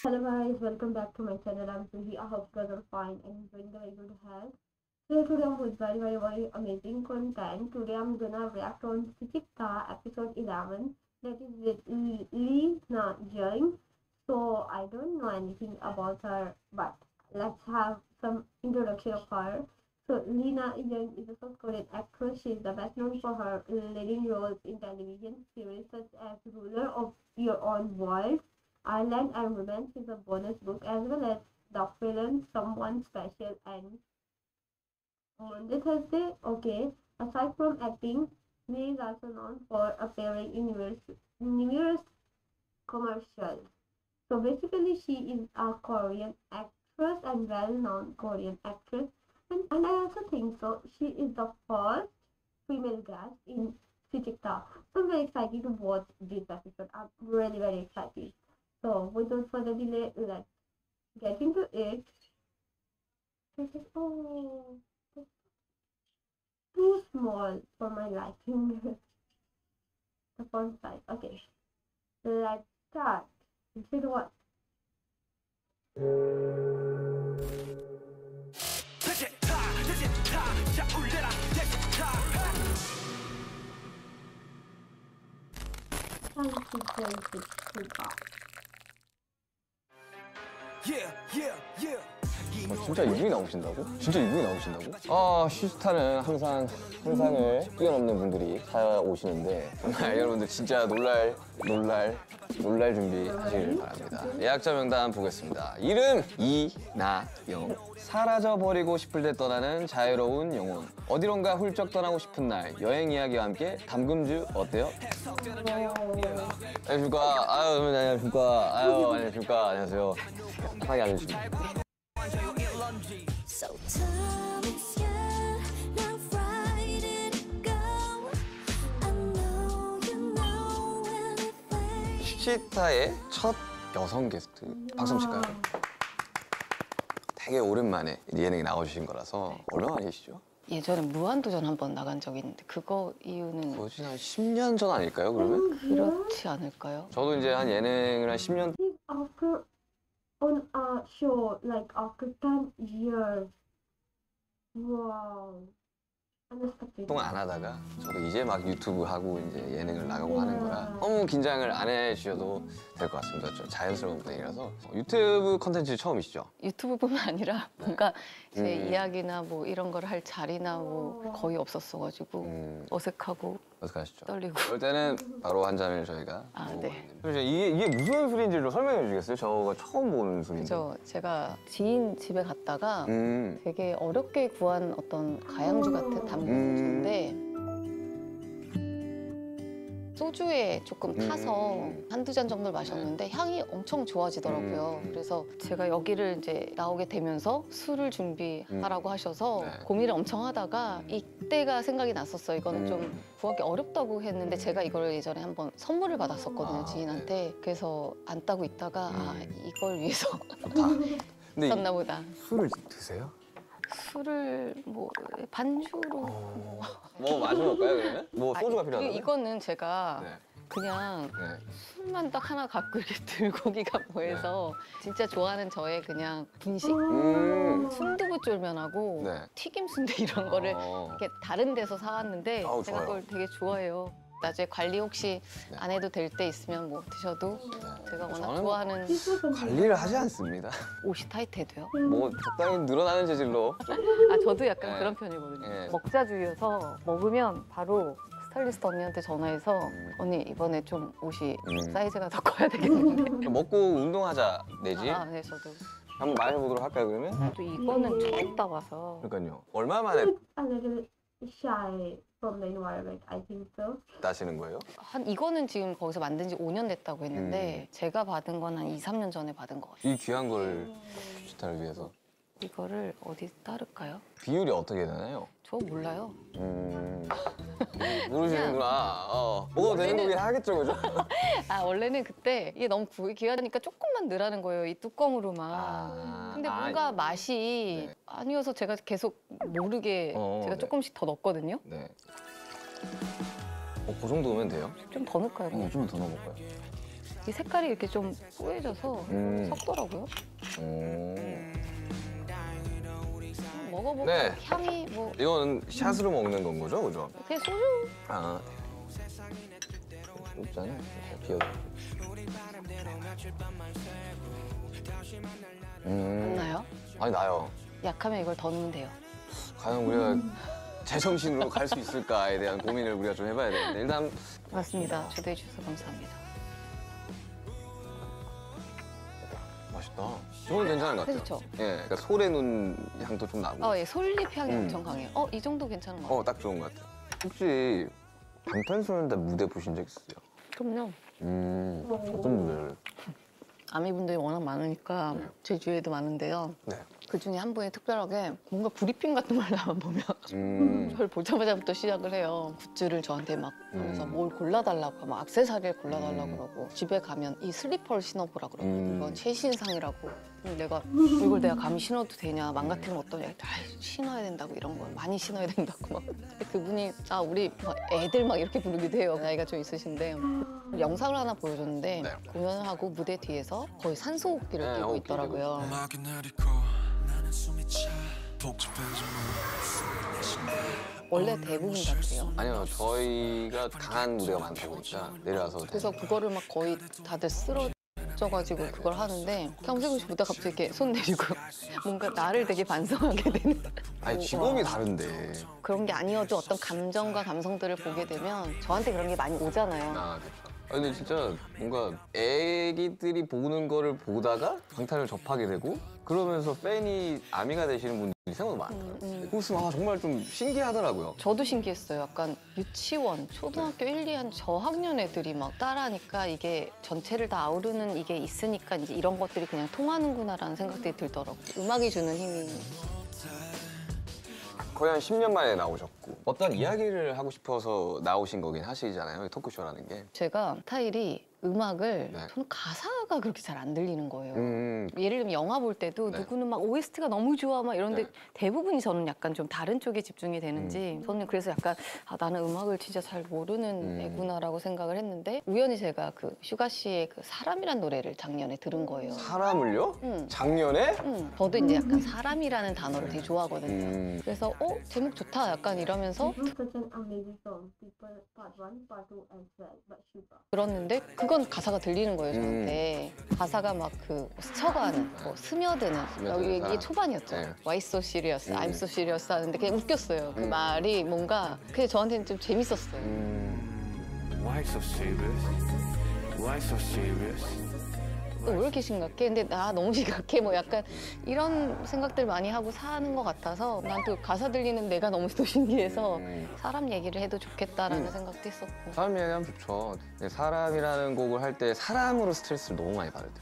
Hello guys, welcome back to my channel. I'm Suhi. I hope you guys are fine and enjoying the very good health. So today I'm with very amazing content. Today I'm gonna react on Sichikta episode 11, that is with Lee Na Jung. So I don't know anything about her, but let's have some introduction of her. So Lee Na Young is a South Korean actress. She is the best known for her leading roles in television series such as Ruler of Your Own World, Ireland and Romance is a bonus book, as well as the film Someone Special and Monday Thursday. Okay, aside from acting, May is also known for appearing in numerous commercials. So basically, she is a Korean actress and well-known Korean actress, and I also think so. She is the first female guest in Sichikta. So I'm very excited to watch this episode. I'm really very excited. So without further delay, let's get into it. Oh, it's too small for my liking. The font size. Okay, let's start. Instead what? 진짜 이분이 나오신다고? 진짜 이분이 나오신다고? 아, 시스타는 항상 상상을 뛰어넘는 분들이 찾아오시는데 정말 여러분들 진짜 놀랄 준비하시길 바랍니다. 예약자 명단 보겠습니다. 이름 이나영. 사라져버리고 싶을 때 떠나는 자유로운 영혼. 어디론가 훌쩍 떠나고 싶은 날. 여행 이야기와 함께 담금주 어때요? 안녕하십니까. 안녕하십니까. 안녕하십니까. 안녕하세요. 편하게 앉으시면. So time is young, now write it go. I know you know anything. 시타의 첫 여성 게스트 박수 한번 칠까요? 되게 오랜만에 예능에 나와주신 거라서 얼마 만이시죠? 예전에 무한도전 한번 나간 적이 있는데 그거 이유는 거진 한 10년 전 아닐까요, 그러면? 그렇지 않을까요? 저도 이제 한 예능을 한 10년 After on a show like after 10 years. Wow. Unexpected. 동안 안 하다가 저도 이제 막 유튜브 하고 이제 예능을 나가고 하는 거라 너무 긴장을 안 해주셔도 될 것 같습니다. 좀 자연스러운 분위기라서. 유튜브 컨텐츠 처음이시죠? 유튜브뿐만 아니라 뭔가 제 이야기나 뭐 이런 걸 할 자리나 뭐 거의 없었어가지고 어색하고 어떡하시죠? 떨리고. 그럴 때는 바로 한 잔을 저희가 아, 먹고 네. 왔는데. 그래서 이게 무슨 술인지를 설명해 주시겠어요? 저가 처음 보는 술인데. 그래서 제가 지인 집에 갔다가 되게 어렵게 구한 어떤 가양주 같은 담금주인데 소주에 조금 타서 한두 잔 정도를 마셨는데 향이 엄청 좋아지더라고요. 그래서 제가 여기를 이제 나오게 되면서 술을 준비하라고 하셔서 네. 고민을 엄청 하다가 이때가 생각이 났었어요. 이거는 좀 구하기 어렵다고 했는데 제가 이걸 예전에 한번 선물을 받았었거든요, 지인한테. 그래서 안 따고 있다가 아, 이걸 위해서 근데 썼나 보다. 술을 드세요? 술을 뭐 반주로 뭐 마셔볼까요, 그러면? 뭐 소주가 필요하다고요? 이거는 제가 네. 그냥 네. 술만 딱 하나 갖고 이렇게 들고 오기가 뭐해서 진짜 좋아하는 저의 그냥 분식 순두부 쫄면하고 네. 튀김 순대 이런 거를 이렇게 다른 데서 사왔는데 아우, 제가 좋아요. 그걸 되게 좋아해요. 나중에 관리 혹시 네. 안 해도 될 때 있으면 뭐 드셔도 제가 워낙 저는 좋아하는 관리를 하지 않습니다. 옷이 타이트해도요. 뭐 적당히 늘어나는 재질로. 아 저도 약간 네. 그런 편이거든요. 네. 먹자주의여서 먹으면 바로 스타일리스트 언니한테 전화해서 언니 이번에 좀 옷이 사이즈가 더 커야 되겠는데. 먹고 운동하자 내지. 아, 네 저도. 한번 마셔보도록 할까요, 그러면? 또 이거는 처음 따봐서 그러니까요. 얼마 만에 A little shy from the environment, I think so. 따시는 거예요? 한 이거는 지금 거기서 만든 지 5년 됐다고 했는데 제가 받은 건 한 2, 3년 전에 받은 것 같아요. 이 귀한 걸 시타를 위해서. 이거를 어디 따를까요? 비율이 어떻게 되나요? 저 몰라요. 모르시는구나. 먹어도 되는 거긴 하겠죠, 그죠? 아 원래는 그때 이게 너무 귀하니까 조금만 넣으라는 거예요. 이 뚜껑으로만. 근데 뭔가 맛이 네. 아니어서 제가 계속 모르게 제가 네. 조금씩 더 넣었거든요. 네. 그 정도면 돼요? 좀 더 넣을까요? 좀더 넣어볼까요? 이 색깔이 이렇게 좀 뽀얘져서 섞더라고요. 먹어보고 네. 향이 뭐 이건 샷으로 먹는 건 거죠, 그죠? 그냥 소주 아. 없잖아. 귀여워. 나요? 아니 나요. 약하면 이걸 더 넣으면 돼요. 과연 우리가 제정신으로 갈 수 있을까에 대한 고민을 우리가 좀 해봐야 되는데 일단 맞습니다. 초대해 주셔서 감사합니다. 맛있다. 저건 괜찮은 것 같아요. 그렇죠? 예, 그러니까 솔에눈 향도 좀 나고. 예, 솔잎 향이 엄청 강해요. 이 정도 괜찮은 것 같아요. 딱 좋은 것 같아요. 혹시 방탄소년단 무대 보신 적 있으세요? 그럼요. 어떤 무대를? 아미분들이 워낙 많으니까 제 주위에도 많은데요. 네. 그 중에 한 분이 특별하게 뭔가 브리핑 같은 걸 나만 보면 저를 보자마자부터 시작을 해요. 굿즈를 저한테 막 하면서 뭘 골라달라고, 막 액세서리를 골라달라고 그러고 집에 가면 이 슬리퍼를 신어보라 그러고 이건 최신상이라고. 내가 이걸 내가 감히 신어도 되냐, 망가뜨리면 어떠냐. 신어야 된다고, 이런 걸 많이 신어야 된다고 막. 근데 그분이 우리 막 애들 막 이렇게 부르기도 해요. 나이가 좀 있으신데 영상을 하나 보여줬는데 네. 공연을 하고 무대 뒤에서 거의 산소호흡기를 끼고 있더라고요. 음악이 내리고 나는 숨이 차 복잡해져 원래 대부분 다 그래요. 아니요, 저희가 강한 무대가 많다 보니까 내려와서. 그래서 그거를 막 거의 다들 쓰러져가지고 그걸 하는데 겸세고 씨 보다 갑자기 이렇게 손 내리고 뭔가 나를 되게 반성하게 되는. 아니 직업이 다른데. 그런 게 아니어도 어떤 감정과 감성들을 보게 되면 저한테 그런 게 많이 오잖아요. 아, 그렇죠. 근데 진짜 뭔가 애기들이 보는 거를 보다가 방탄을 접하게 되고 그러면서 팬이 아미가 되시는 분들이 생각보다 많아요. 그래서 정말 좀 신기하더라고요. 저도 신기했어요. 약간 유치원, 초등학교 1, 2한 저학년 애들이 막 따라하니까 이게 전체를 다 아우르는 이게 있으니까 이제 이런 것들이 그냥 통하는구나라는 생각들이 들더라고요. 음악이 주는 힘이. 거의 한 10년 만에 나오셨고 어떤 이야기를 하고 싶어서 나오신 거긴 하시잖아요, 토크쇼라는 게. 제가 스타일이 음악을 네. 저는 가사가 그렇게 잘 안 들리는 거예요. 음, 예를 들면 영화 볼 때도 네. 누구는 막 OST가 너무 좋아 막 이런데 네. 대부분이 저는 약간 좀 다른 쪽에 집중이 되는지 저는 그래서 약간 나는 음악을 진짜 잘 모르는 애구나라고 생각을 했는데 우연히 제가 그 슈가 씨의 그 사람이란 노래를 작년에 들은 거예요. 사람을요? 응. 작년에? 저도 이제 약간 사람이라는 단어를 되게 좋아하거든요. 그래서 제목 좋다 약간 이러면서 It was such an amazing song. People part 1, part 2 as well, but Shuba. 들었는데 그건 가사가 들리는 거예요 저한테. 가사가 막 그 스쳐가는, 뭐 스며드는 스며드는 이게 사람. 초반이었죠. 네. Why so serious, I'm so serious 하는데 그냥 웃겼어요. 그 말이 뭔가 그게 저한테는 좀 재밌었어요. Why so serious? Why so serious? 왜 이렇게 심각해? 근데 나 너무 심각해? 뭐 약간 이런 생각들 많이 하고 사는 것 같아서 난 또 가사 들리는 내가 너무 또 신기해서 사람 얘기를 해도 좋겠다라는 생각도 했었고. 사람 얘기하면 좋죠. 근데 사람이라는 곡을 할 때 사람으로 스트레스를 너무 많이 받을 때.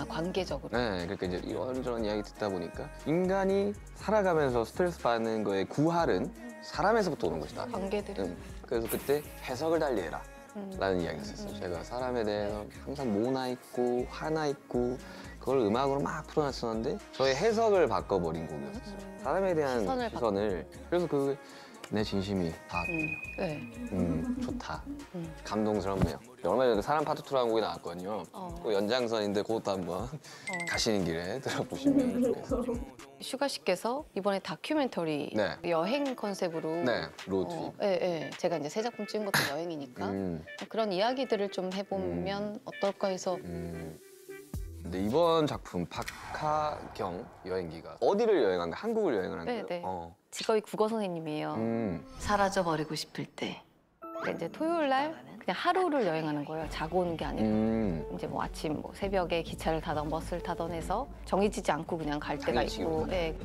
관계적으로. 네, 그러니까 이제 이런저런 이야기 듣다 보니까 인간이 살아가면서 스트레스 받는 거의 구할은 사람에서부터 오는 것이다. 관계들이. 그래서 그때 해석을 달리해라 라는 이야기를 했었어요. 제가 사람에 대해서 항상 모나 있고 화나 있고 그걸 음악으로 막 풀어놨었는데 저의 해석을 바꿔버린 곡이었어요. 사람에 대한 시선을 시선을. 그래서 내 진심이 다 네. 좋다. 감동스럽네요. 얼마 전에 사람 파트 2라는 곡이 나왔거든요. 또 연장선인데 그것도 한번 가시는 길에 들어보시면 좋겠어요. 슈가 씨께서 이번에 다큐멘터리 네. 여행 컨셉으로 네, 로드트립. 제가 이제 새 작품 찍은 것도 여행이니까 그런 이야기들을 좀 해보면 어떨까 해서 근데 이번 작품 박하경 여행기가 어디를 여행한 거야? 한국을 여행을 한 거예요? 네. 어. 직업이 국어 선생님이에요. 사라져 버리고 싶을 때. 그러니까 이제 토요일 날 그냥 하루를 여행하는 거예요. 자고 오는 게 아니라. 이제 뭐 아침 뭐 새벽에 기차를 타던 버스를 타던 해서 정해지지 않고 그냥 갈 때가 있고. 당일치기로. 네.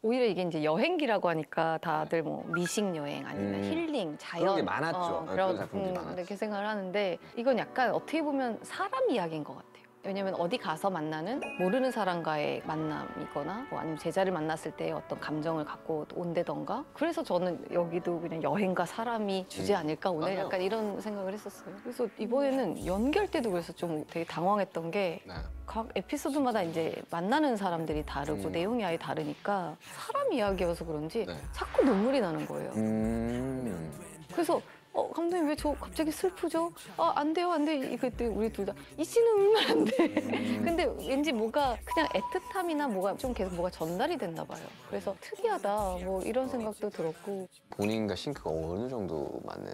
오히려 이게 이제 여행기라고 하니까 다들 뭐 미식 여행 아니면 힐링, 자연 그런 게 많았죠. 그런 그런 작품들이 많았죠. 이렇게 생각을 하는데 이건 약간 어떻게 보면 사람 이야기인 것 같아요. 왜냐면 어디 가서 만나는 모르는 사람과의 만남이거나 뭐 아니면 제자를 만났을 때 어떤 감정을 갖고 온다던가 그래서 저는 여기도 그냥 여행과 사람이 주제 아닐까 오늘 맞아요. 약간 이런 생각을 했었어요. 그래서 이번에는 연기할 때도 그래서 좀 되게 당황했던 게 네. 각 에피소드마다 이제 만나는 사람들이 다르고 음. 내용이 아예 다르니까 사람 이야기여서 그런지 네. 자꾸 눈물이 나는 거예요. 그래서 감독님 왜 저 갑자기 슬프죠? 안 돼요, 안 돼. 그때 우리 둘 다 이 씨는 울면 안 돼. 근데 왠지 뭐가 그냥 애틋함이나 뭐가 좀 계속 뭐가 전달이 됐나 봐요. 그래서 특이하다 뭐 이런 생각도 들었고 본인과 싱크가 어느 정도 맞는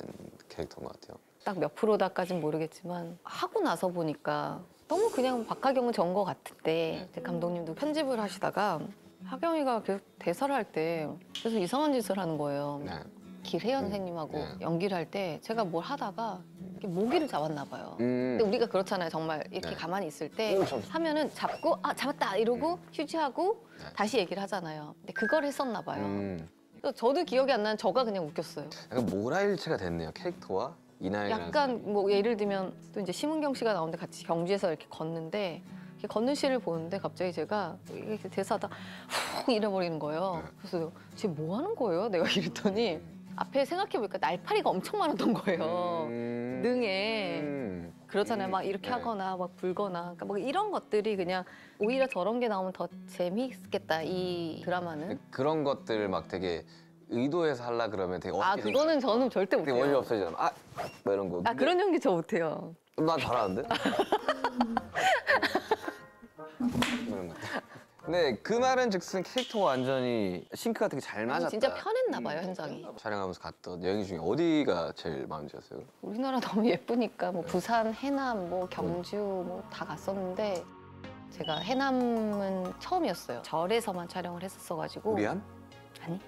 캐릭터인 것 같아요. 딱 몇 프로다까진 모르겠지만 하고 나서 보니까 너무 그냥 박하경은 전 것 같은데 이제 감독님도 편집을 하시다가 하경이가 계속 대사를 할 때 계속 이상한 짓을 하는 거예요. 네. 길혜연 선생님하고 네. 연기를 할 때 제가 뭘 하다가 이렇게 모기를 잡았나 봐요. 근데 우리가 그렇잖아요. 정말 이렇게 네. 가만히 있을 때 오, 잡았어. 하면은 잡고 잡았다 이러고 휴지하고 네. 다시 얘기를 하잖아요. 근데 그걸 했었나 봐요. 음. 그래서 저도 기억이 안 나는 저가 그냥 웃겼어요. 약간 모라일체가 됐네요. 캐릭터와 이나이라는. 약간 뭐 예를 들면 또 이제 심은경 씨가 나오는데 같이 경주에서 이렇게 걷는데 이렇게 걷는 씨를 보는데 갑자기 제가 이렇게 대사하다 훅 잃어버리는 거예요. 그래서 지금 뭐 하는 거예요? 내가 이랬더니 앞에 생각해보니까 날파리가 엄청 많았던 거예요. 능에. 그렇잖아요. 막 이렇게 네. 하거나 막 불거나 그러니까 뭐 이런 것들이 그냥 오히려 저런 게 나오면 더 재미있겠다 이 드라마는. 그런 것들 막 되게 의도해서 하려 그러면 되게 아 어색해지잖아요. 그거는 저는 절대 되게 못해요. 원리 없어지잖아. 뭐 이런 거. 아 그런 연기 저 못해요. 난 잘하는데? 이런 거. 근데 그 말은 즉슨 캐릭터가 완전히 싱크가 되게 잘 맞았다. 진짜 편했나 봐요 현장이. 촬영하면서 갔던 여행 중에 어디가 제일 마음에 들었어요? 우리나라 너무 예쁘니까 뭐 부산, 해남, 뭐 경주 뭐 다 갔었는데 제가 해남은 처음이었어요. 절에서만 촬영을 했었어가지고. 고리암? 아니.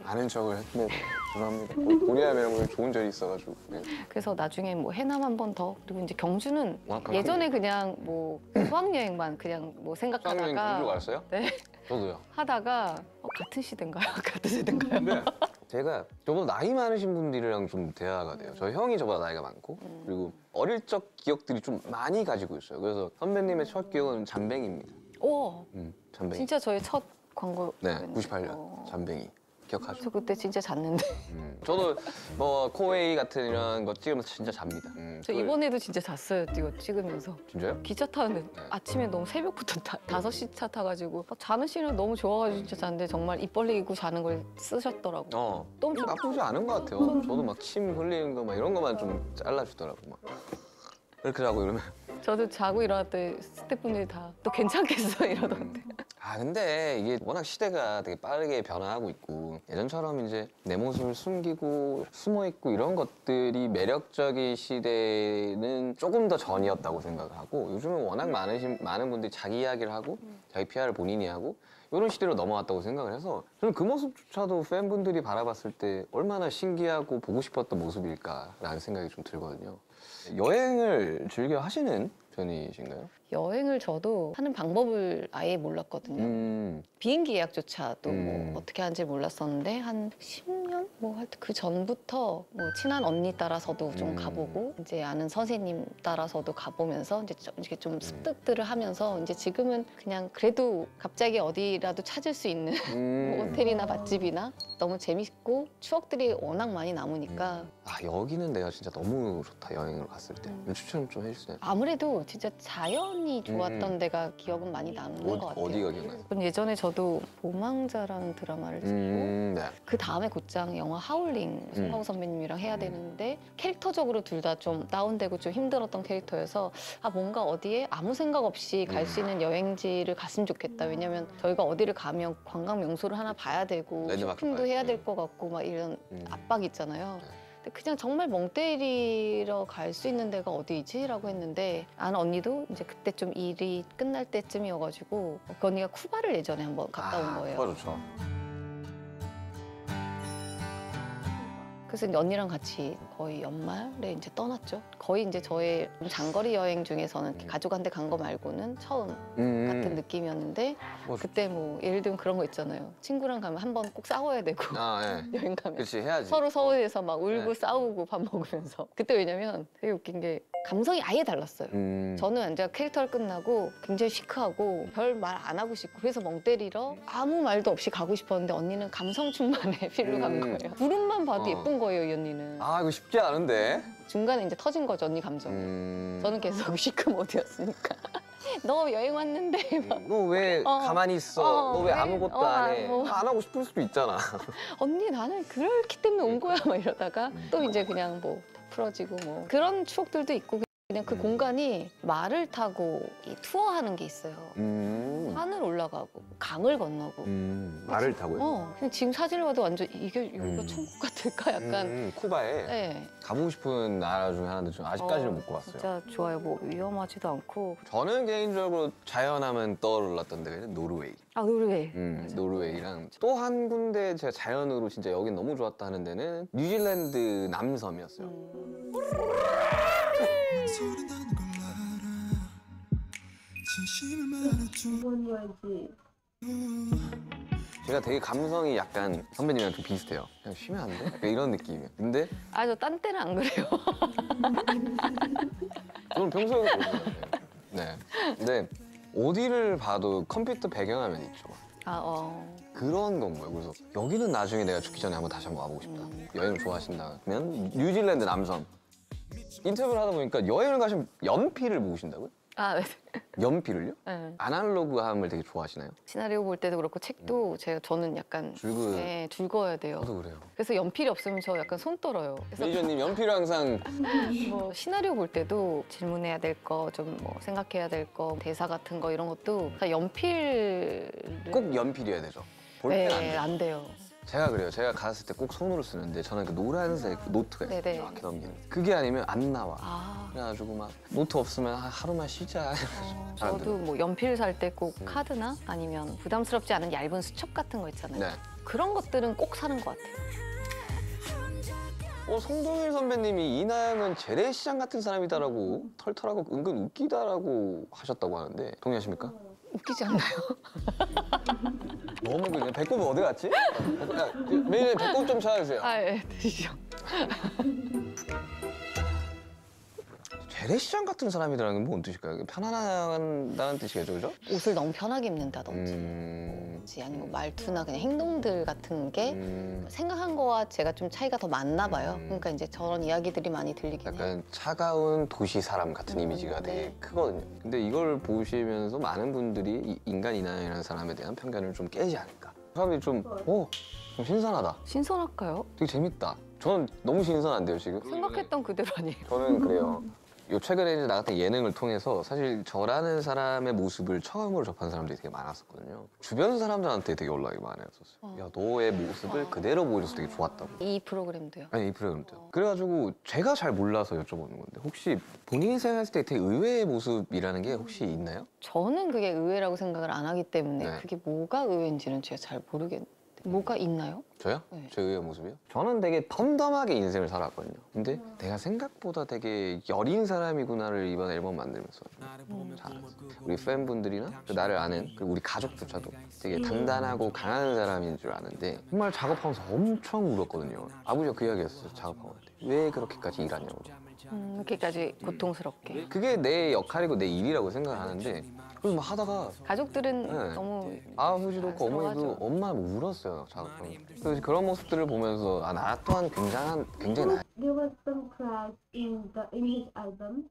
아는 척을 했네. 죄송합니다. 고리암이라고 좋은 절이 있어가지고. 네. 그래서 나중에 뭐 해남 한 번 더 그리고 이제 경주는 워낙 예전에 그냥 뭐 수학여행만 그냥 뭐 수학여행 생각하다가 경주 갔어요? 네 저도요. 하다가 같은 시대인가요? 같은 시대인가요? 근데 제가 저보다 나이 많으신 분들이랑 좀 대화가 돼요. 저 형이 저보다 나이가 많고 그리고 어릴 적 기억들이 좀 많이 가지고 있어요. 그래서 선배님의 첫 기억은 잠뱅이입니다. 오 잠뱅이. 진짜 저의 첫 광고. 네, 98년 잠뱅이. 기억하죠? 저 그때 진짜 잤는데. 저도 뭐 코웨이 같은 이런 거 찍으면서 진짜 잡니다. 저 이번에도 진짜 잤어요. 이거 찍으면서. 진짜요? 기차 타는데 네. 아침에 너무 새벽부터 5시 차 타가지고 막 자는 씬을 너무 좋아가지고 진짜 잤는데 정말 입 벌리고 자는 걸 쓰셨더라고. 너무 좋- 나쁘지 않은 것 같아요. 저도 막 침 흘리는 거 막 이런 것만 좀 잘라주더라고 막. 이렇게 자고 이러면. 저도 자고 일어났더니 스태프분들이 다 또 괜찮겠어 이러던데. 근데 이게 워낙 시대가 되게 빠르게 변화하고 있고 예전처럼 이제 내 모습을 숨기고 숨어 있고 이런 것들이 매력적인 시대는 조금 더 전이었다고 생각을 하고 요즘은 워낙 많은 분들이 자기 이야기를 하고 자기 PR을 본인이 하고 이런 시대로 넘어왔다고 생각을 해서 저는 그 모습조차도 팬분들이 바라봤을 때 얼마나 신기하고 보고 싶었던 모습일까라는 생각이 좀 들거든요. 여행을 즐겨 하시는 편이신가요? 여행을 저도 하는 방법을 아예 몰랐거든요. 비행기 예약조차도 뭐 어떻게 하는지 몰랐었는데 한 10년? 뭐 하여튼 그 전부터 뭐 친한 언니 따라서도 좀 가보고 이제 아는 선생님 따라서도 가보면서 이제 좀 습득들을 하면서 이제 지금은 그냥 그래도 갑자기 어디라도 찾을 수 있는 뭐 호텔이나 맛집이나 너무 재밌고 추억들이 워낙 많이 남으니까 여기는 내가 진짜 너무 좋다 여행을 갔을 때 추천 좀 해주세요. 아무래도 진짜 자연이 좋았던 데가 기억은 많이 남는 것 같아요. 어디가 기억나요? 그럼 예전에 저도 모망자라는 드라마를 찍고 네. 그 다음에 곧장 영화 하울링 송하우 선배님이랑 해야 되는데 캐릭터적으로 둘 다 좀 다운되고 좀 힘들었던 캐릭터여서 뭔가 어디에 아무 생각 없이 갈 수 있는 여행지를 갔으면 좋겠다. 왜냐면 저희가 어디를 가면 관광 명소를 하나 봐야 되고 랜드마크 쇼핑도 봐야지. 해야 될 것 같고 막 이런 압박이 있잖아요. 네. 근데 그냥 정말 멍 때리러 갈 수 있는 데가 어디지? 라고 했는데 아는 언니도 이제 그때 좀 일이 끝날 때쯤이어가지고 그 언니가 쿠바를 예전에 한번 갔다 온 거예요. 쿠바 좋죠. 그래서 이제 언니랑 같이 거의 연말에 이제 떠났죠. 거의 이제 저의 장거리 여행 중에서는 이렇게 가족한테 간 거 말고는 처음 같은 느낌이었는데 그때 뭐 예를 들면 그런 거 있잖아요. 친구랑 가면 한 번 꼭 싸워야 되고 네. 여행 가면 그렇지 해야지. 서로 서울에서 막 울고 네. 싸우고 밥 먹으면서 그때 왜냐면 되게 웃긴 게 감성이 아예 달랐어요. 저는 이제 캐릭터를 끝나고 굉장히 시크하고 별 말 안 하고 싶고 그래서 멍 때리러 아무 말도 없이 가고 싶었는데 언니는 감성 충만의 필로 간 거예요. 구름만 봐도 예쁜 거예요, 이 언니는. 아 이거 쉽지 않은데. 중간에 이제 터진 거죠, 언니 감정. 저는 계속 시크 모드였으니까. 너 여행 왔는데 막 너 왜 가만히 있어? 너 왜 아무것도 안 해? 뭐. 안 하고 싶을 수도 있잖아. 언니 나는 그렇기 때문에 온 거야 막 이러다가 또 이제 그냥 뭐 풀어지고 뭐 그런 추억들도 있고 그냥 그 공간이 말을 타고 이 투어하는 게 있어요. 산을 올라가고 강을 건너고 말을 타고요? 그냥 지금 사진을 봐도 완전 이게 여기가 천국 같을까 약간 쿠바에 네. 가보고 싶은 나라 중에 하나인데 좀 아직까지는 못 가봤어요. 진짜 좋아요. 뭐 위험하지도 않고. 저는 개인적으로 자연하면 떠올랐던 데가 노르웨이. 아 노르웨이. 노르웨이랑 또 한 군데 제가 자연으로 진짜 여긴 너무 좋았다 하는 데는 뉴질랜드 남섬이었어요. 소리나는 걸 알아 진심을 말해줘 이건 뭐지? 제가 되게 감성이 약간 선배님이랑 좀 비슷해요. 그냥 쉬면 안 돼? 약간 이런 느낌이에요. 근데 아 저 딴 때는 안 그래요. 저는 평소에 그러거든요. 네. 근데 어디를 봐도 컴퓨터 배경화면 있죠. 그런 건 거예요. 그래서 여기는 나중에 내가 죽기 전에 다시 한번 와보고 싶다. 여행을 좋아하신다면 뉴질랜드 남섬. 인터뷰를 하다 보니까 여행을 가시면 연필을 모으신다고요? 아 네. 연필을요? 네. 아날로그함을 되게 좋아하시나요? 시나리오 볼 때도 그렇고 책도 저는 약간 줄그 줄 그어야 돼요. 저도 그래요. 그래서 연필이 없으면 저 약간 손 떨어요. 그래서 매니저님 연필을 항상 뭐 시나리오 볼 때도 질문해야 될 거, 좀 뭐 생각해야 될 거, 대사 같은 거 이런 것도 다 연필 꼭 연필이어야 되죠. 볼펜 안 네, 돼요. 안 돼요. 제가 그래요. 제가 갔을 때 꼭 손으로 쓰는데 저는 그 노란색 노트가 있어요. 네네. 이렇게 넘기는. 그게 아니면 안 나와. 아, 그래가지고 막 노트 없으면 하루만 쉬자. 잘 안 저도 뭐 연필 살 때 꼭 카드나 아니면 부담스럽지 않은 얇은 수첩 같은 거 있잖아요. 네. 그런 것들은 꼭 사는 것 같아요. 송동일 선배님이 이나영은 재래시장 같은 사람이다라고 털털하고 은근 웃기다라고 하셨다고 하는데 동의하십니까? 웃기지 않나요? 너무 그냥 배꼽이 어디 갔지? 매일 배꼽 좀 찾아주세요. 아, 예, 드시죠. 재래시장 같은 사람이라는 건 뭔 뜻일까요? 편안하다는 뜻이겠죠, 그죠? 옷을 너무 편하게 입는다든지 아니면 말투나 그냥 행동들 같은 게 생각한 거와 제가 좀 차이가 더 많나 봐요. 그러니까 이제 저런 이야기들이 많이 들리긴 해요. 약간 차가운 도시 사람 같은 이미지가 네. 되게 크거든요. 근데 이걸 보시면서 많은 분들이 이 인간 이나영이라는 사람에 대한 편견을 좀 깨지 않을까. 사람들이 좀 신선하다. 신선할까요? 되게 재밌다. 저는 너무 신선한데요, 지금? 생각했던 그대로 아니에요. 저는 그래요. 요 최근에 이제 나갔던 예능을 통해서 사실 저라는 사람의 모습을 처음으로 접한 사람들이 되게 많았었거든요. 주변 사람들한테 되게 연락이 많았었어요. 야, 너의 모습을 그대로 보여줘서 되게 좋았다고. 이 프로그램도요. 아니, 이 프로그램도요. 그래가지고 제가 잘 몰라서 여쭤보는 건데 혹시 본인이 생각했을 때 되게 의외의 모습이라는 게 혹시 있나요? 저는 그게 의외라고 생각을 안 하기 때문에 네. 그게 뭐가 의외인지는 제가 잘 모르겠는데 뭐가 있나요? 저요? 네. 제 의외의 모습이요? 저는 되게 덤덤하게 인생을 살았거든요. 근데 내가 생각보다 되게 여린 사람이구나를 이번 앨범 만들면서 좀 잘 알았어요. 우리 팬분들이나 나를 아는 그리고 우리 가족조차도 되게 단단하고 강한 사람인 줄 아는데 정말 작업하면서 엄청 울었거든요. 아버지가 그 이야기 했어요. 작업하면서. 왜 그렇게까지 일하냐고. 이렇게까지 고통스럽게. 그게 내 역할이고 내 일이라고 생각하는데 그래서 막 하다가 가족들은 네. 너무 아버지도 그렇고 어머니도 안쓰러워하죠. 엄마 울었어요. 작업하면서. 그래서 그런 모습들을 보면서 나 또한 굉장히 나 There was some tracks in his album,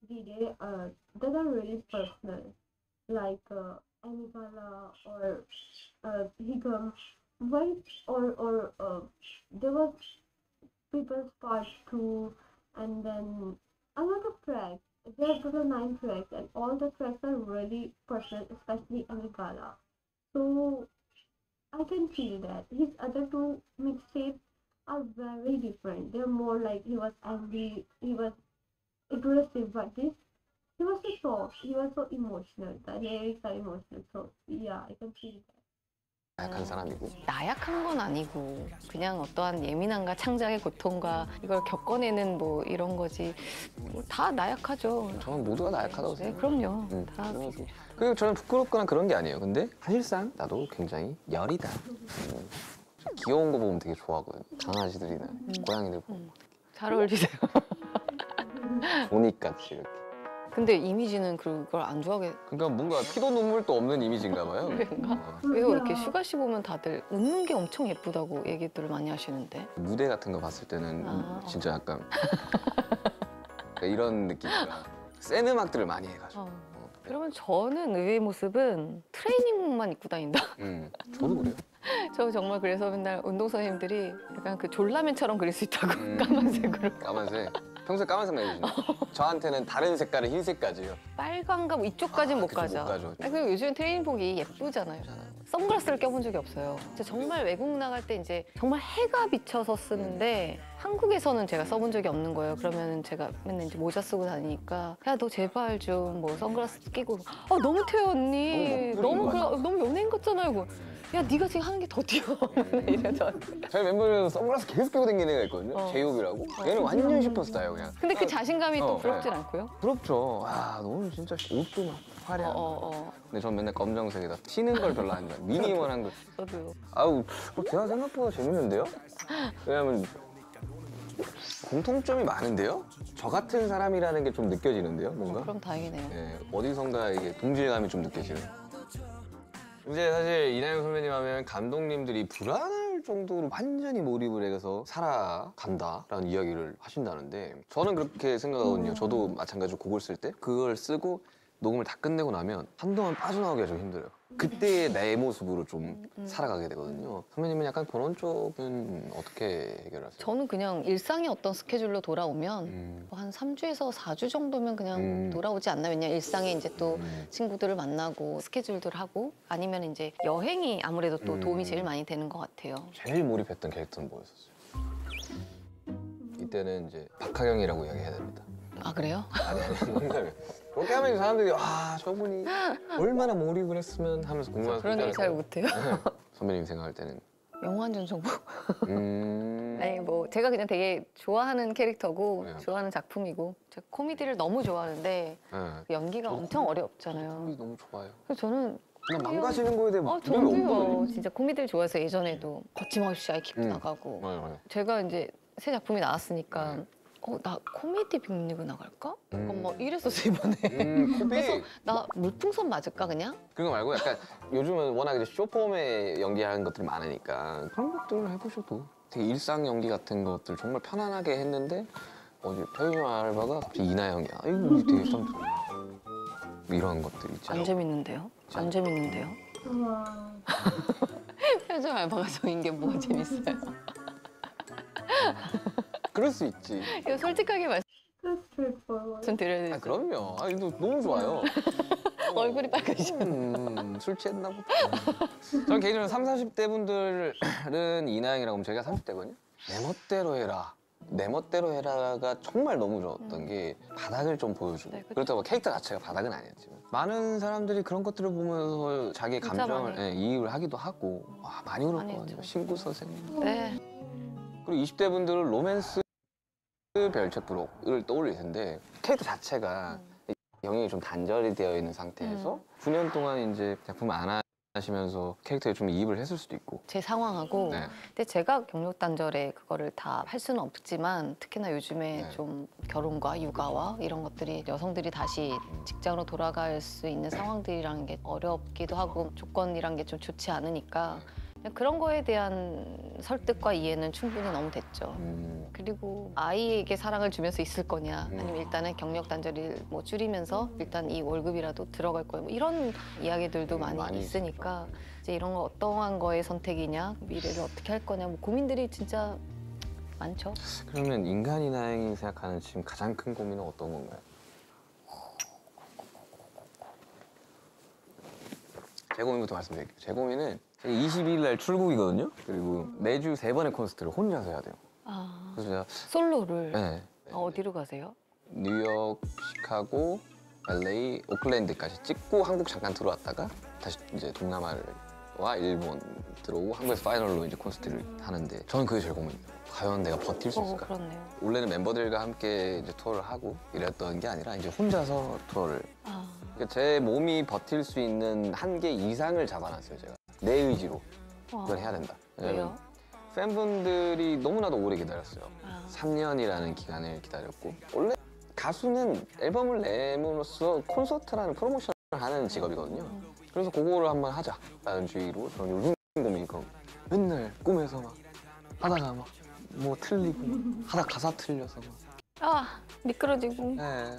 DJ, that are really personal, like Anigala or Higam. Why or there was People's Part 2, and then a lot of tracks. There are total 9 tracks, and all the tracks are really personal, especially Anigala. So I can feel that his other two mixtapes are very different. They're more like he was angry, he was aggressive, but this he was so soft, he was so emotional. The lyrics are emotional, so yeah, I can feel that. 약한 사람이고 나약한 건 아니고 그냥 어떠한 예민함과 창작의 고통과 이걸 겪어내는 뭐 이런 거지 뭐다 나약하죠. 저는 모두가 나약하다고 네, 생각해요. 그럼요. 다 그리고 저는 부끄럽거나 그런 게 아니에요. 근데 사실상 나도 굉장히 열이다. 귀여운 거 보면 되게 좋아하거든요. 강아지들이나 고양이들 보면. 잘 어울리세요. 보니같이 이렇게. 근데 이미지는 그걸 안 좋아하게 그러니까 뭔가 피도 눈물도 없는 이미지인가 봐요. 그런가? 어. 왜요? 이렇게 슈가 씨 보면 다들 웃는 게 엄청 예쁘다고 얘기들을 많이 하시는데. 무대 같은 거 봤을 때는 진짜 약간 그러니까 이런 느낌이라 센 음악들을 많이 해가지고. 그러면 저는 의외의 모습은 트레이닝복만 입고 다닌다. 저도 그래요. 저 정말 그래서 맨날 운동 선생님들이 약간 그 졸라맨처럼 그릴 수 있다고 까만색으로. 까만색. 평소에 까만색 많이 입으시나요? 저한테는 다른 색깔은 흰색까지요. 빨간가 뭐 이쪽까지는 못 그쪽 가죠. 못 가죠. 그리고 요즘 트레이닝복이 예쁘잖아요. 선글라스를 껴본 적이 없어요. 진짜 정말 외국 나갈 때 이제 정말 해가 비쳐서 쓰는데 한국에서는 제가 써본 적이 없는 거예요. 그러면 제가 맨날 이제 모자 쓰고 다니니까 야 너 제발 좀 뭐 선글라스 끼고 너무 튀어 언니. 너무 멋부린 거 너무 연예인 같잖아요. 이거. 야 네가 지금 하는 게 더 튀어. 이래 저. 저희 멤버들은 선글라스 계속 끼고 다니는 애가 있거든요. 제이홉이라고. 얘는 완전 슈퍼스타예요 그냥. 근데 그 자신감이 또 부럽진 네. 않고요. 부럽죠. 아 너는 진짜 옷도 막 화려한. 근데 전 맨날 검정색에다 튀는 걸 별로 안 좋아해요. 미니멀한 거. 저도요. 아우 제가 생각보다 재밌는데요? 왜냐면 공통점이 많은데요? 저 같은 사람이라는 게 좀 느껴지는데요, 뭔가? 그럼 다행이네요. 네, 어디선가 이게 동질감이 좀 느껴지는. 이제 사실 이나영 선배님 하면 감독님들이 불안할 정도로 완전히 몰입을 해서 살아간다라는 이야기를 하신다는데 저는 그렇게 생각하거든요. 저도 마찬가지로 곡을 쓸 때 그걸 쓰고 녹음을 다 끝내고 나면 한동안 빠져나오기가 좀 힘들어요. 그때의 내 모습으로 좀 살아가게 되거든요. 선배님은 약간 그런 쪽은 어떻게 해결하세요? 저는 그냥 일상의 어떤 스케줄로 돌아오면 한 3주에서 4주 정도면 그냥 돌아오지 않나. 왜냐면 일상에 이제 또 친구들을 만나고 스케줄들 하고 아니면 이제 여행이 아무래도 또 도움이 제일 많이 되는 것 같아요. 제일 몰입했던 캐릭터는 뭐였었어요? 이때는 이제 박하경이라고 이야기해야 됩니다. 아 그래요? 아니 농담이에요. 그렇게 하면 사람들이 저분이 얼마나 몰입을 했으면 하면서 궁금해서 그런 얘기 잘 못해요. 선배님 생각할 때는 영화한전 정보. 음... 아니 뭐 제가 그냥 되게 좋아하는 캐릭터고 네. 좋아하는 작품이고 제가 코미디를 너무 좋아하는데 네. 그 연기가 엄청 어렵잖아요. 코미디 너무 좋아요. 그래서 저는 그냥 망가지는 거에 대해 저도요. 없거든요. 진짜 코미디를 좋아해서 예전에도 거침없이 아이키도 나가고 맞아요. 제가 이제 새 작품이 나왔으니까 나 코미디 빅리그 나갈까? 약간 막 이랬었어 이번에. 코빅 그래서 나 물풍선 맞을까 그냥? 그런 거 말고 약간 요즘은 워낙 이제 쇼폼에 연기하는 것들이 많으니까 그런 것들을 해보셔도 되게 일상 연기 같은 것들 정말 편안하게 했는데 어제 편의점 알바가 갑자기 이나영이야. 이거 되게 참 이런 것들 있잖아요. 안 재밌는데요? 안 재밌는데요? 우와. 편의점 알바가 저인 게 뭐가 재밌어요? 그럴 수 있지. 이거 솔직하게 straightforward. 말씀드려야 되죠. 그럼요. 이거 너무 좋아요. 얼굴이 빨개지고. 술 취했나 보다. 저는 개인적으로 30, 40대 분들은 이나영이라고 하면 저희가 30대거든요. 내 멋대로 해라. 내 멋대로 해라가 정말 너무 좋았던 게 바닥을 좀 보여주고 네, 그쵸. 그렇다고 캐릭터 자체가 바닥은 아니었지만 많은 사람들이 그런 것들을 보면서 자기의 진짜 감정을 많이. 이입을 하기도 하고 많이 많이 울었거든요. 했죠. 신구 선생님. 네. 그리고 20대 분들은 로맨스 별책부록을 떠올릴 텐데 캐릭터 자체가 영역이 좀 단절이 되어 있는 상태에서 9년 동안 이제 작품을 안 하시면서 캐릭터에 좀 이입을 했을 수도 있고. 제 상황하고 네. 근데 제가 경력 단절에 그거를 다 할 수는 없지만 특히나 요즘에 네. 좀 결혼과 육아와 이런 것들이 여성들이 다시 직장으로 돌아갈 수 있는 상황들이라는 게 어렵기도 하고 조건이란 게 좀 좋지 않으니까 그냥 그런 거에 대한 설득과 이해는 충분히 너무 됐죠. 그리고 아이에게 사랑을 주면서 있을 거냐 아니면 일단은 경력 단절을 뭐 줄이면서 일단 이 월급이라도 들어갈 거야 뭐 이런 이야기들도 많이 많이 있으니까 이제 이런 거 어떠한 거의 선택이냐 미래를 어떻게 할 거냐 뭐 고민들이 진짜 많죠. 그러면 인간이나영이 생각하는 지금 가장 큰 고민은 어떤 건가요? 제 고민부터 말씀드릴게요. 제 고민은 22일 날 출국이거든요. 그리고 매주 3번의 콘서트를 혼자서 해야 돼요. 아, 그래서 제가 솔로를 네, 어디로 가세요? 뉴욕, 시카고, LA, 오클랜드까지 찍고 한국 잠깐 들어왔다가 다시 이제 동남아와 일본 들어오고 한국에서 파이널로 이제 콘서트를 하는데 저는 그게 제일 고민이에요. 과연 내가 버틸 수 있을까? 그렇네요. 원래는 멤버들과 함께 이제 투어를 하고 이랬던 게 아니라 이제 혼자서 투어를. 아, 그러니까 제 몸이 버틸 수 있는 한계 이상을 잡아놨어요, 제가. 내 의지로 이걸 해야 된다. 왜요? 팬분들이 너무나도 오래 기다렸어요. 아. 3년이라는 기간을 기다렸고 원래 가수는 앨범을 내므로써 콘서트라는 프로모션을 하는 직업이거든요. 그래서 그거를 한번 하자라는 주의로 저는 요즘 고민이 있고 맨날 꿈에서 막 하다가 막 뭐 틀리고 하다 가사 틀려서 막 아 미끄러지고. 네.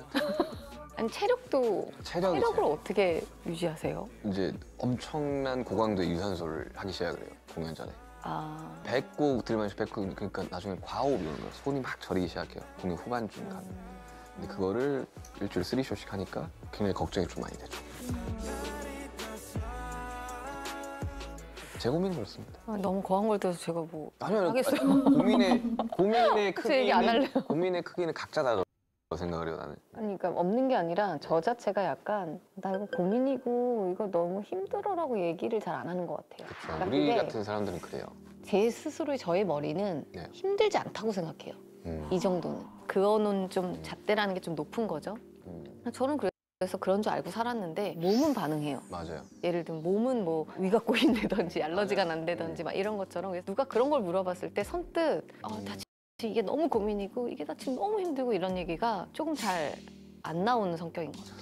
아니 체력도 체력이 체력을 어떻게 유지하세요? 이제 엄청난 고강도의 유산소를 하기 시작을 해요. 공연 전에. 아 100곡 들으면서 100곡 그러니까 나중에 과호흡이 오는 거예요. 손이 막 저리기 시작해요. 공연 후반쯤 가면. 근데 그거를 일주일에 3쇼씩 하니까 굉장히 걱정이 좀 많이 되죠. 제 고민은 그렇습니다. 너무 거한 걸 들어서 제가 뭐 아니요, 하겠어요. 고민의 저 얘기 안 할래요. 고민의 크기는 각자다고 생각을 해요, 나는. 아니 그러니까 없는 게 아니라 저 자체가 약간 나 이거 고민이고 이거 너무 힘들어라고 얘기를 잘 안 하는 것 같아요. 그렇죠. 그러니까 우리 그게 같은 사람들은 그래요. 제 스스로의 저의 머리는 네. 힘들지 않다고 생각해요. 이 정도는. 그거는 좀 잣대라는 게 좀 높은 거죠. 저는 그래서 그런 줄 알고 살았는데 몸은 반응해요. 맞아요. 예를 들면 몸은 뭐 위가 꼬인다든지 알러지가 난다든지 막 이런 것처럼 그래서 누가 그런 걸 물어봤을 때 선뜻 나 지금 이게 너무 고민이고 이게 나 지금 너무 힘들고 이런 얘기가 조금 잘 안 나오는 성격인 거죠.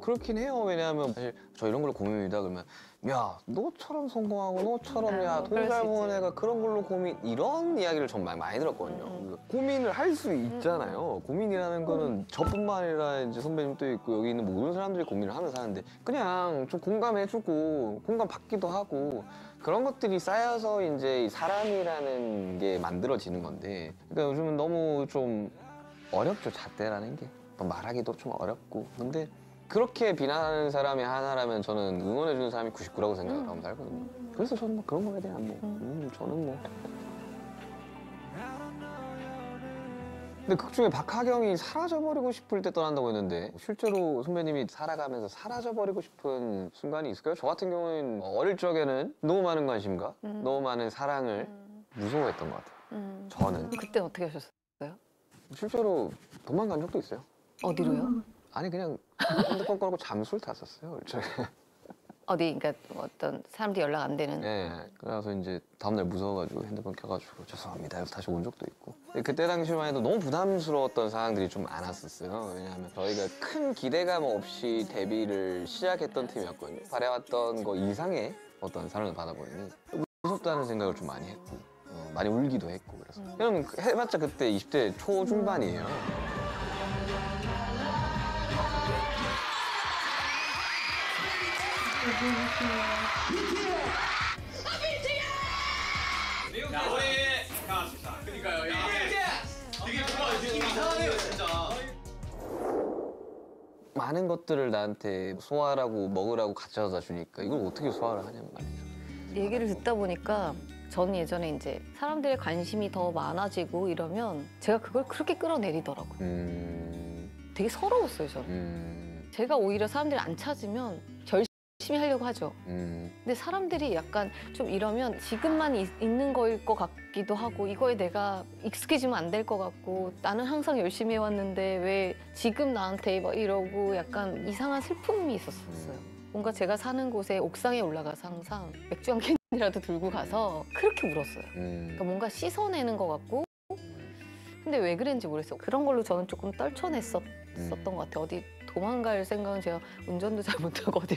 그렇긴 해요. 왜냐하면 사실 저 이런 걸로 고민입니다. 그러면 야, 너처럼 성공하고 너처럼 야, 돈 그럴 잘 수 버는 있지. 애가 그런 걸로 고민 이런 이야기를 정말 많이 들었거든요. 고민을 할 수 있잖아요. 고민이라는 거는 저뿐만 아니라 이제 선배님도 있고 여기 있는 모든 사람들이 고민을 하면서 하는데 그냥 좀 공감해주고 공감 받기도 하고 그런 것들이 쌓여서 이제 이 사람이라는 게 만들어지는 건데 그러니까 요즘은 너무 좀 어렵죠. 잣대라는 게 말하기도 좀 어렵고 근데 그렇게 비난하는 사람이 하나라면 저는 응원해주는 사람이 99라고 생각을 하고 살거든요. 그래서 저는 뭐 그런 거에 대한 저는 뭐 근데 극중에 박하경이 사라져버리고 싶을 때 떠난다고 했는데 실제로 선배님이 살아가면서 사라져버리고 싶은 순간이 있을까요? 저 같은 경우는 어릴 적에는 너무 많은 관심과 너무 많은 사랑을 무서워했던 것 같아요. 저는 그때 어떻게 하셨어요? 실제로 도망간 적도 있어요. 어디로요? 아니 그냥 핸드폰 꺼놓고 잠수를 탔었어요. 어릴 적에. 어디 그러니까 어떤 사람들이 연락 안 되는. 네, 그래서 이제 다음날 무서워가지고 핸드폰 켜가지고 죄송합니다 해서 다시 온 적도 있고 그때 당시만 해도 너무 부담스러웠던 상황들이 좀 많았었어요. 왜냐하면 저희가 큰 기대감 없이 데뷔를 시작했던 팀이었거든요. 바래왔던 거 이상의 어떤 사랑을 받아보니 무섭다는 생각을 좀 많이 했고 많이 울기도 했고 그래서 왜냐면 해봤자 그때 20대 초중반이에요. 야, 우리 자, 그러니까요. 되게 좋아. 느낌 이상하네요, 진짜. 많은 것들을 나한테 소화하라고 먹으라고 가져다 주니까 이걸 어떻게 소화를 하냐는 말이죠. 얘기를 듣다 보니까 저는 예전에 이제 사람들의 관심이 더 많아지고 이러면 제가 그걸 그렇게 끌어내리더라고요. 되게 서러웠어요, 저는. 제가 오히려 사람들이 안 찾으면 열심히 하려고 하죠. 근데 사람들이 약간 좀 이러면 지금만 있는 거일 것 같기도 하고 이거에 내가 익숙해지면 안 될 것 같고 나는 항상 열심히 해왔는데 왜 지금 나한테 막 이러고 약간 이상한 슬픔이 있었어요. 뭔가 제가 사는 곳에 옥상에 올라가서 항상 맥주 한 캔이라도 들고 가서 그렇게 울었어요. 그러니까 뭔가 씻어내는 것 같고 근데 왜 그랬는지 모르겠어요. 그런 걸로 저는 조금 떨쳐냈었던 것 같아요. 어디 도망갈 생각은 제가 운전도 잘 못하고 어디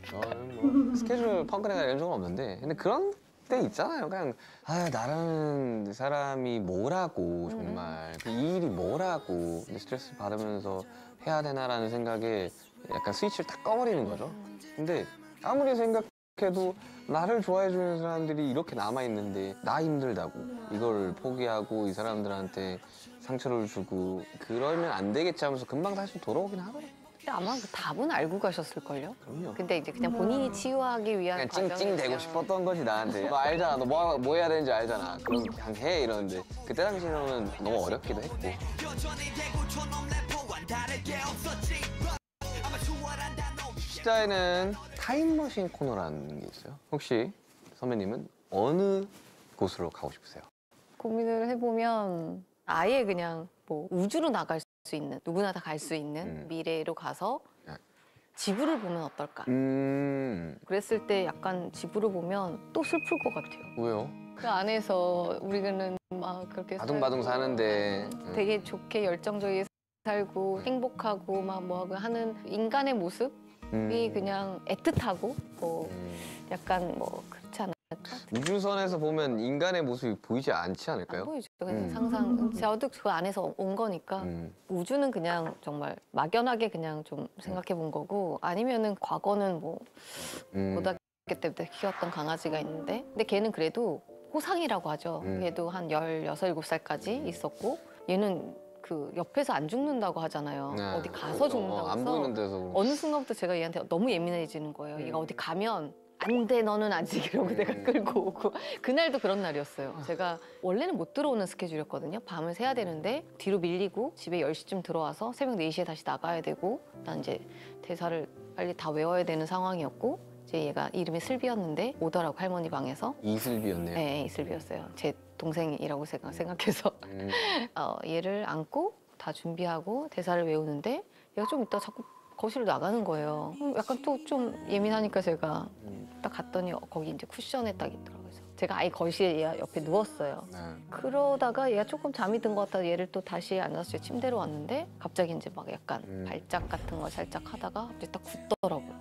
뭐 스케줄 펑크내가 이런 적은 없는데 근데 그런 때 있잖아요. 그냥 나라는 사람이 뭐라고 정말 이 일이 뭐라고 스트레스 받으면서 해야 되나라는 생각에 약간 스위치를 딱 꺼버리는 거죠. 근데 아무리 생각해도 나를 좋아해 주는 사람들이 이렇게 남아있는데 나 힘들다고 이걸 포기하고 이 사람들한테 상처를 주고 그러면 안 되겠지 하면서 금방 다시 돌아오긴 하더라고요. 아마 그 답은 알고 가셨을걸요? 그럼요. 근데 이제 그냥 본인이 치유하기 위한 그냥 찡찡대고 과정이면 싶었던 거지 나한테. 너 알잖아. 너 뭐 해야 되는지 알잖아. 그럼 그냥 해 이러는데 그때 당시에는 너무 어렵기도 했고. 시자에는 타임머신 코너라는 게 있어요. 혹시 선배님은 어느 곳으로 가고 싶으세요? 고민을 해보면 아예 그냥 뭐 우주로 나갈 수 있는 누구나 다 갈 수 있는 미래로 가서 네. 지구를 보면 어떨까? 그랬을 때 약간 지구를 보면 또 슬플 것 같아요. 왜요? 그 안에서 우리는 막 그렇게 바둥바둥 살고 사는데 되게 좋게 열정적이게 살고 행복하고 막 뭐하고 하는 인간의 모습이 그냥 애틋하고 뭐 약간 뭐 그렇지 않을까? 우주선에서 보면 인간의 모습이 보이지 않지 안 않을까요? 보이죠. 그냥 상상. 저도 그 안에서 온 거니까 우주는 그냥 정말 막연하게 그냥 좀 생각해 본 거고 아니면은 과거는 뭐 고등학교 때부터 키웠던 강아지가 있는데 근데 걔는 그래도 호상이라고 하죠. 걔도 한 16, 17살까지 있었고 얘는 그 옆에서 안 죽는다고 하잖아요. 네. 어디 가서 죽는다고 안 해서 보이는 데서. 어느 순간부터 제가 얘한테 너무 예민해지는 거예요. 얘가 어디 가면 안 돼, 너는 아직 이러고 내가 끌고 오고 그날도 그런 날이었어요. 제가 원래는 못 들어오는 스케줄이었거든요. 밤을 새야 되는데 뒤로 밀리고 집에 10시쯤 들어와서 새벽 4시에 다시 나가야 되고 난 이제 대사를 빨리 다 외워야 되는 상황이었고 이제 얘가 이름이 슬비였는데 오더라고 할머니 방에서. 이슬비였네요. 네, 이슬비였어요. 제 동생이라고 생각해서 얘를 안고 다 준비하고 대사를 외우는데 얘가 좀 이따 자꾸 거실로 나가는 거예요. 약간 또 좀 예민하니까 제가 딱 갔더니 거기 이제 쿠션에 딱 있더라고요. 그래서 제가 아예 거실에 얘 옆에 누웠어요. 네. 그러다가 얘가 조금 잠이 든 것 같아서 얘를 또 다시 앉아서 제 침대로 왔는데 갑자기 이제 막 약간 발작 같은 걸 살짝 하다가 갑자기 딱 굳더라고요.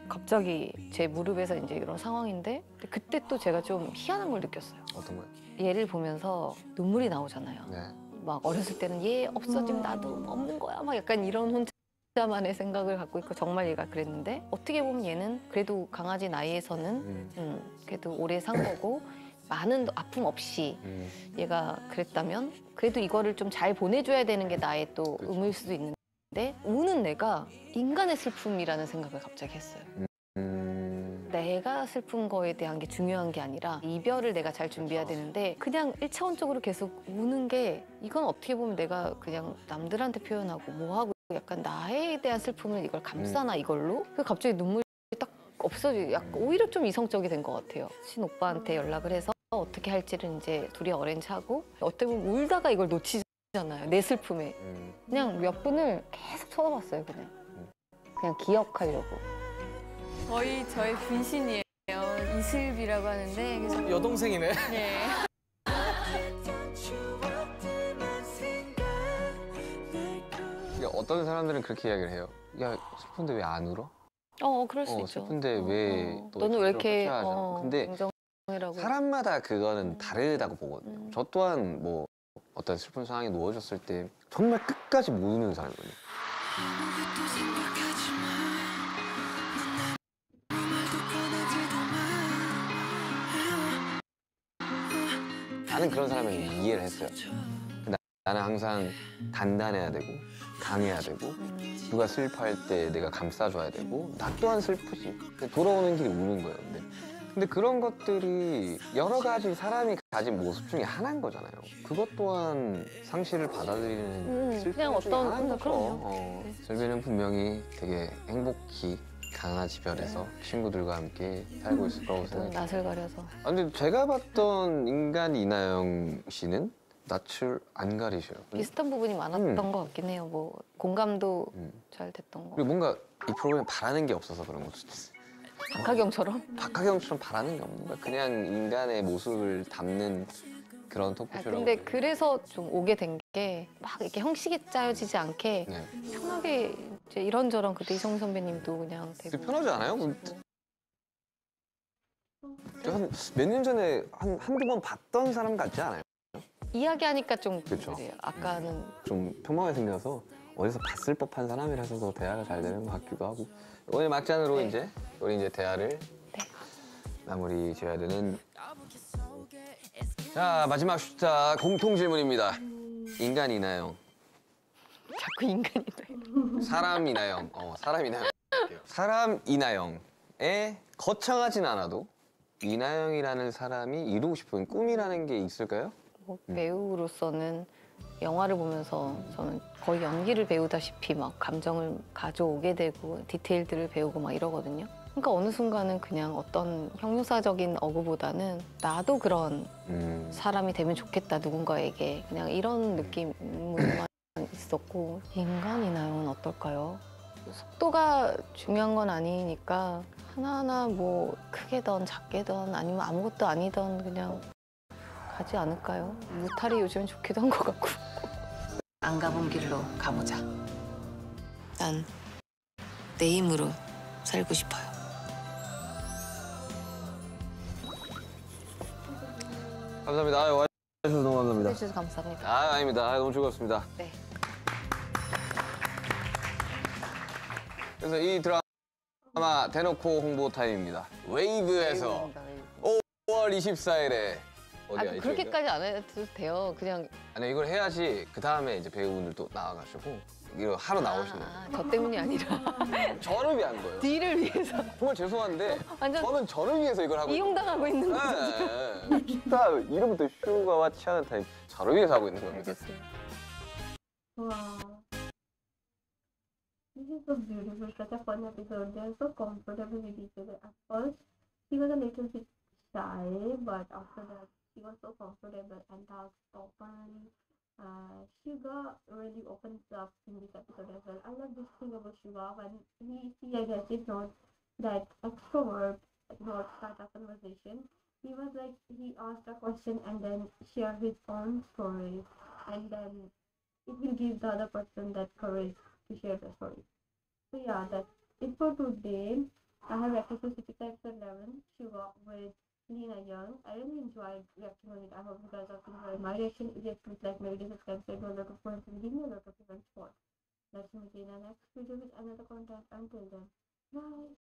갑자기 제 무릎에서 이제 이런 상황인데 그때 또 제가 좀 희한한 걸 느꼈어요. 어떤 거요? 얘를 보면서 눈물이 나오잖아요. 네. 막 어렸을 때는 얘 없어지면 나도 없는 거야 막 약간 이런 혼자만의 생각을 갖고 있고 정말 얘가 그랬는데 어떻게 보면 얘는 그래도 강아지 나이에서는 그래도 오래 산 거고 많은 아픔 없이 얘가 그랬다면 그래도 이거를 좀 잘 보내줘야 되는 게 나의 또 그렇죠. 의무일 수도 있는데 우는 내가 인간의 슬픔이라는 생각을 갑자기 했어요. 내가 슬픈 거에 대한 게 중요한 게 아니라 이별을 내가 잘 준비해야 되는데 그냥 1차원적으로 계속 우는 게 이건 어떻게 보면 내가 그냥 남들한테 표현하고 뭐하고 약간 나에 대한 슬픔을 이걸 감싸나 이걸로? 그래서 갑자기 눈물이 딱 없어지고 약간 오히려 좀 이성적이 된 것 같아요. 친오빠한테 연락을 해서 어떻게 할지를 이제 둘이 어렌지하고 어떻게 보면 울다가 이걸 놓치잖아요. 내 슬픔에. 그냥 몇 분을 계속 쳐다봤어요. 그냥 기억하려고. 거의 저의 분신이에요. 이슬비라고 하는데 그래서 여동생이네. 네. 어떤 사람들은 그렇게 이야기를 해요. 야, 슬픈데 왜 안 울어? 그럴 수 있죠. 슬픈데 왜 또 너는 왜 이렇게 근데 긍정이라고. 사람마다 그거는 다르다고 보거든요. 저 또한 뭐 어떤 슬픈 상황에 놓여졌을 때 정말 끝까지 못 우는 사람이거든요. 나는 그런 사람을 이해를 했어요. 나는 항상 단단해야 되고 강해야 되고 누가 슬퍼할 때 내가 감싸줘야 되고 나 또한 슬프지. 돌아오는 길이 우는 거예요. 근데 그런 것들이 여러 가지 사람이 가진 모습 중에 하나인 거잖아요. 그것 또한 상실을 받아들이는 슬픔 그냥 중에 어떤 하나인 거죠. 그럼요. 슬비는 분명히 되게 행복히 강아지 별에서 친구들과 함께 살고 있을 거라고 또 생각해요. 낯을 가려서. 근데 제가 봤던 인간 이나영 씨는 낯을 안 가리셔요. 비슷한 부분이 많았던 것 같긴 해요. 뭐 공감도 잘 됐던 거. 그리고 뭔가 이 프로그램 바라는 게 없어서 그런 것도 있어요. 박하경처럼? 박하경처럼 바라는 게 없는 거야. 그냥 인간의 모습을 담는 그런 토크쇼라고. 근데 그래서 좀 오게 된 게 막 이렇게 형식이 짜여지지 않게 네. 편하게 이제 이런저런 그때 이성 선배님도 그냥 되게 되게 편하지 않아요? 한 몇 년 전에 한두 번 봤던 사람 같지 않아요? 이야기하니까 좀 그쵸. 그래요. 아까는 좀 평범하게 생겨서 어디서 봤을 법한 사람이라서 더 대화가 잘 되는 것 같기도 하고. 오늘 막잔으로 네. 이제 우리 이제 대화를 마무리 지어야 되는. 자, 마지막 숫자 공통 질문입니다. 인간 이나영, 자꾸 인간이 돼. 사람 이나영. 사람 이나영. 사람 이나영에 거창하진 않아도 이나영이라는 사람이 이루고 싶은 꿈이라는 게 있을까요? 뭐 배우로서는 영화를 보면서 저는 거의 연기를 배우다시피 막 감정을 가져오게 되고 디테일들을 배우고 막 이러거든요. 그러니까 어느 순간은 그냥 어떤 형용사적인 어구보다는 나도 그런 사람이 되면 좋겠다 누군가에게 그냥 이런 느낌만 있었고 인간이나요는 어떨까요? 속도가 중요한 건 아니니까 하나하나 뭐 크게든 작게든 아니면 아무것도 아니든 그냥 가지 않을까요? 무탈이 요즘 좋기도 한 것 같고 안 가본 길로 가보자. 난 내 힘으로 살고 싶어요. 감사합니다. 와주셔서 너무 감사합니다. 해주셔서 감사합니다. 아닙니다. 너무 즐거웠습니다. 네. 그래서 이 드라마 대놓고 홍보 타임입니다. 웨이브에서 5월 24일에 어디야? 그렇게까지 안 해도 돼요. 그냥 아니 이걸 해야지 그 다음에 이제 배우분들도 나와가지고 이거 하러 나오시는 거예요. 저 때문이 아니라 저를 위한 거예요. 뒤를 위해서 정말 죄송한데 완전 저는 저를 위해서 이걸 하고 이용당하고 있는 거죠. 네. 스타 이름부터 슈가와 치아는 타입 저를 위해서 하고 있는 겁니다. 알겠어요. Wow. This is so beautiful, such a fun episode. They're so comfortable with each other. At first, she was a little bit shy, but after that, she was so comfortable and talks openly. Suga really opens up in this episode as well. I love this thing about Suga when I guess, did not that extrovert, not start a conversation. He was like, he asked a question and then share his own story, and then it will give the other person that courage to share the story. So yeah, that's it for today. I have reacted to Suchita episode 11, Suga with Lena Young. I really enjoyed reacting on it. I hope you guys also enjoyed my reaction. If you please like my video, subscribe, share, do a lot of points, and give me a lot of events for. Let's meet in the next video with another content. Until then, bye.